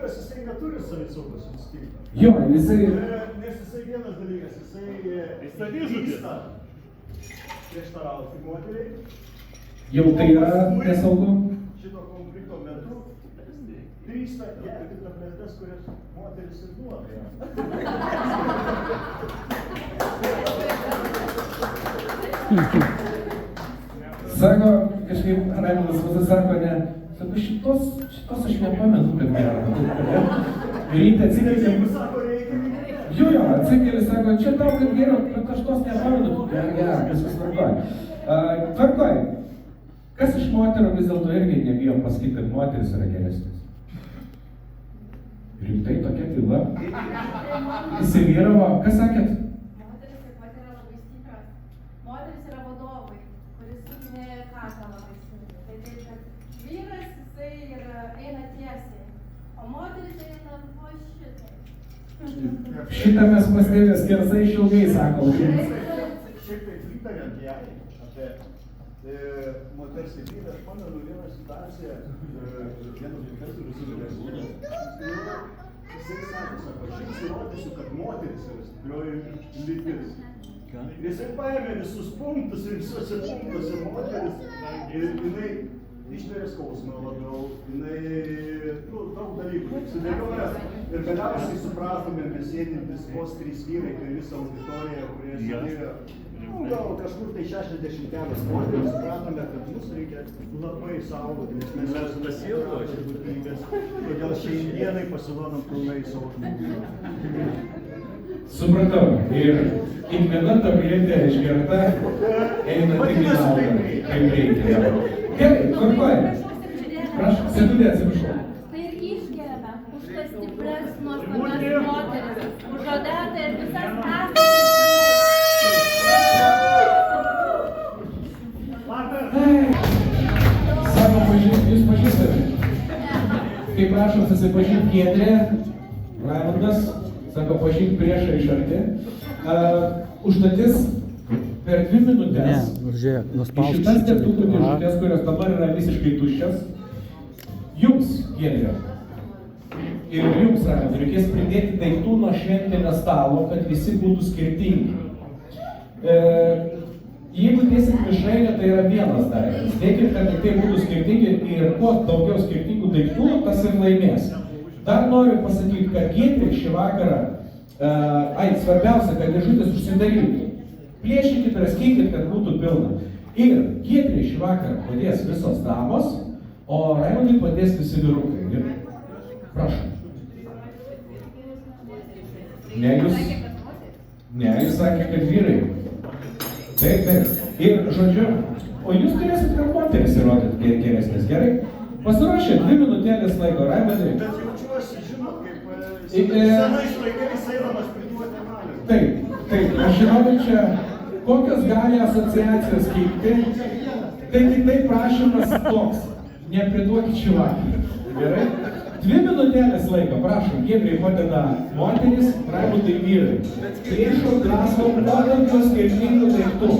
vyras, jisai neturi savisaugos instinkto. Jo, jisai... Nes jisai vienas dalykas, jisai drįsta prieštarauti moteriai. Jau tai yra nesaugu? Šito konflikto metu drįsta gerti tabletes, kurias moteris ir duoda. Sako, kažkaip Raimondas Vasas sako, ne, sako, šitos aš nepamenu, kad gera. Ryte atsikėlėm. Jo, atsikėlė, sako, čia tau, kad geriau, bet aš tos nepamenu. Gerai, viskas tvarkoj. Tvarkoj. Kas iš moterų vis dėlto irgi nebijo pasakyti, kad moteris yra geresnis? Rimtai tokia tyla. Įsivyravo. Kas sakėt? Moteris taip pat yra labai stiprios. Moteris yra vadovai, kuris sukinėja katą labai stipriai. Tai taip, kad vyras jisai eina tiesiai, o moteris eina po šitai. Šitą mes pastebės skersai išilgai, sako. Šiaip tai pritariant jai apie moters ir vyras, pamenu vieną situaciją, vienas profesorius universitete. Jisai sako, aš jums įrodysiu, kad moteris yra stiprioji lytis. Ir jisai paėmė visus punktus ir visuose punktuose moteris ir jinai ištveria skausmą labiau, jinai, daug dalykų sudėlioja ir galiausiai supratome, mes sėdintis vos 3 vyrai per visą auditoriją, kurie sėdėjo, gal kažkur tai 60 moterų, supratome, kad mus reikia labai saugoti, nes mes esame pasiilgos būtybės, todėl šiandienai pasirodom pilnai savo žmogų. Supratau. Ir kiekviena tabletė išgerta eina tik į naudą, kaip reikia. Gerai, tvarkoj. Prašau, sekundė, atsiprašau. Tai ir išgeriame už tas stipres nuostabias moteris, už Odetą ir visas Sako, jūs pažįstame. Kai prašom susipažinti Giedrė, Raimondas, sako, pažinti priešą iš arti. Užduotis per 2 minutės. Šitas degtukų dėžutės, kurios dabar yra visiškai tuščias. Jums, Giedrė, ir jums, Raimondai, reikės pridėti daiktų nuo šventinio stalo, kad visi būtų skirtingi. Jeigu dėsit mišrainę, tai yra vienas daiktas. Dėkit, kad tai būtų skirtingi ir kuo daugiau skirtingų daiktų, tas ir laimės. Dar noriu pasakyti, kad Giedrė šį vakarą, svarbiausia, kad dėžutės užsidarytų. Plėšykit, raskykit, kad būtų pilna. Ir Giedrė šį vakarą padės visos damos, o Raimondui padės visi vyrukai. Ir prašom. Ne, jūs sakė, kad vyrai. Taip. Ir, žodžiu, o jūs turėsit kaip moteris įrodyti geresnės, gerai? Pasiruošę 2 minutėlės laiko, Raimondai. Bet jaučiuosi, žinot, kaip senais laikais eidamas priduoti analizę. Taip, aš žinau, čia kokios gali asociacijos kilti, tai tik tai prašymas toks, nepriduokit šį vakarą, gerai? 2 minutėlės laiko, prašom, Giedrei padeda moteris, Raimondai vyrai. Priešo drąsom duodant jos skirtingų daiktų.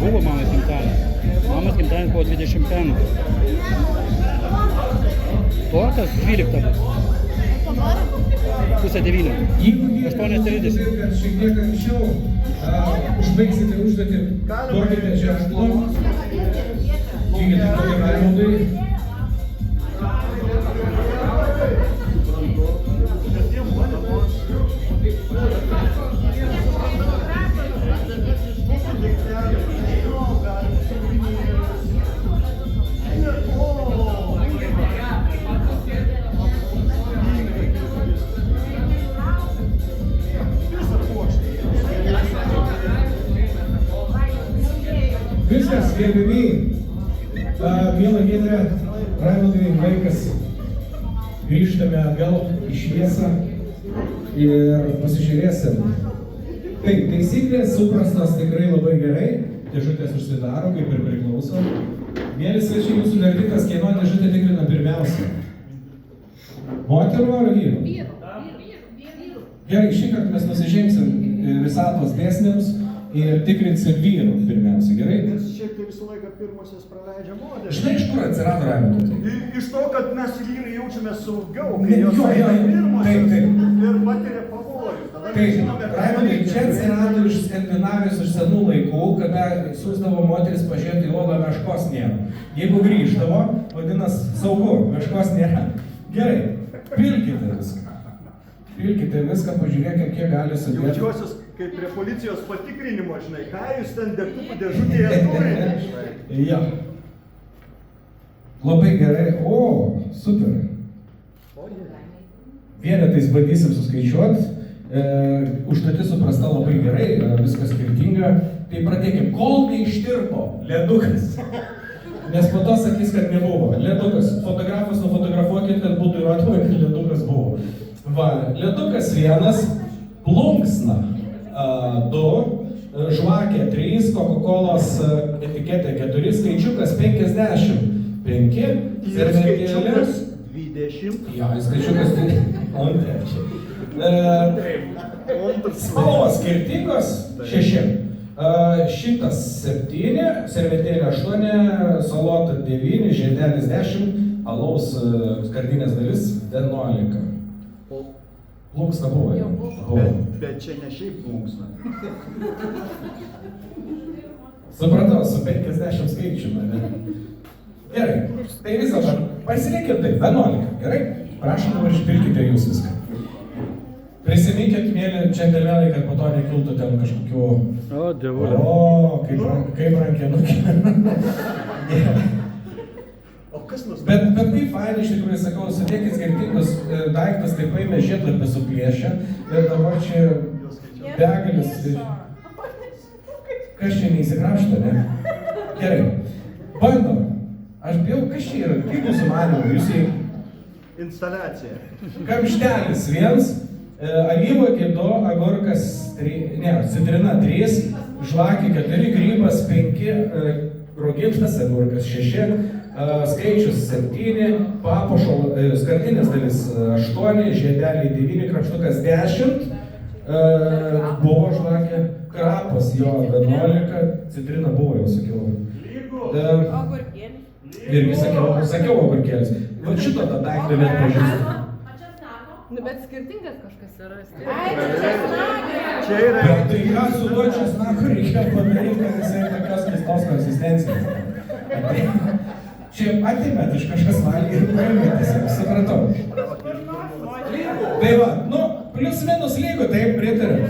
Buvo mamos gimtadienis. Mamos gimtadienis buvo 25. Tortas 12 bus. Pusę 9. 8:30. Šiek tiek anksčiau užbaigsite užduotį, duokite ženklą. Lygiai taip pat Raimondui. viskas, gerbėmiai. Mėla Giedrė, Raimondai, vaikas. Grįžtame atgal į šviesą ir pasižiūrėsim. Taip, taisyklės suprastas tikrai labai gerai. Dėžutės užsidaro, kaip ir priklauso. Mėly svečiai, jūsų verdikas, kieno dėžutė tikrina pirmiausia? Moterų ar vyrų? Vyrų. Gerai, šį kartą mes nusižengsim visatos dėsniams ir tikrinsim vyrų pirmiausia, gerai? Nes šiaip tai visą laiką pirmosios praleidžia moteris. Žinai, iš kur atsirado Raimondai? Iš to, kad mes vyrai jaučiamės saugiau, Ne, kai jos jo, eina taip, pirmosios taip. ir patiria pavojų. Tada mes Taip, žinome, kad Raimondai, reikia čia atsirado iš Skandinavijos iš senų laikų, kada siųsdavo moteris pažiūrėti į uolą, meškos nėra. Jeigu grįždavo, vadinasi saugu, meškos nėra. Gerai, pilkite viską. Pilkite viską, pažiūrėkime, kiek gali sudėti. jaučiuosius kaip prie policijos patikrinimo, žinai, ką jūs ten degtukų dėžutėje turite, žinai. Ja. Labai gerai, o, super. Vienetais bandysim suskaičiuoti. Užduotis suprasta labai gerai, viskas skirtinga. Tai pradėkim, kol neištirpo ledukas. Nes po to sakys, kad nebuvo. Ledukas, fotografas nufotografuokit, kad būtų įrodymai, kad ledukas buvo. Va, ledukas 1, plunksna 2, žvakė 3, Coca-Colos etiketė 4, skaičiukas 50. 5, servetėlė. Skaičiukas 20. Jo, skaičiukas 3. Spalvos skirtingos 6. Šitas 7, servetėlė 8, salota 9, žiedelis 10, alaus skardinės dalis 11. Plunksna buvo. Buvo. Bet čia ne šiaip plunksna. Supratau, su 50 skaičiumi, ne? Gerai, tai vis dėlto pasiliekit taip, 11, gerai? Prašom, dabar išpilkite jūs viską. Prisiminkit, mėly džentelmenai, kad po to nekiltų ten kažkokių... O, dievulė. O, kaip rankenukė. O kas nus? Bet kaip fainai, iš tikrųjų, sakau, sudėkit skirtingus daiktus, taip paėmė žiedlapį suplėšę ir dabar čia begalis. Kas čia neįsikrapšto, ne? Gerai, bandom. Aš bijau, kas čia yra, kaip jūsų manimo, jūs į... Instaliacija. Kamštelis 1, alyvuogė 2, agurkas 3, ne, citrina 3, žvakė 4, grybas 5, rogintas agurkas 6, skaičius 7, papuošal, skardinės dalis 8, žiedeliai 9, krapštukas 10, buvo žvakė, krapas jo 11, citrina buvo, jau sakiau. Irgi sakiau agurkėlis. Va šito tą daiktą net pažįstu. Nu, bet skirtingas kažkas yra. Ai, čia snagai. Čia yra... Bet tai ką su duo česnaku reikia padaryti, kad jisai tokios keistos konsistencijos. Čia atimėt iš kažkas valgį ir paėmėtės, supratau. Tai va, nu, plius minus lygu, taip, pritariu.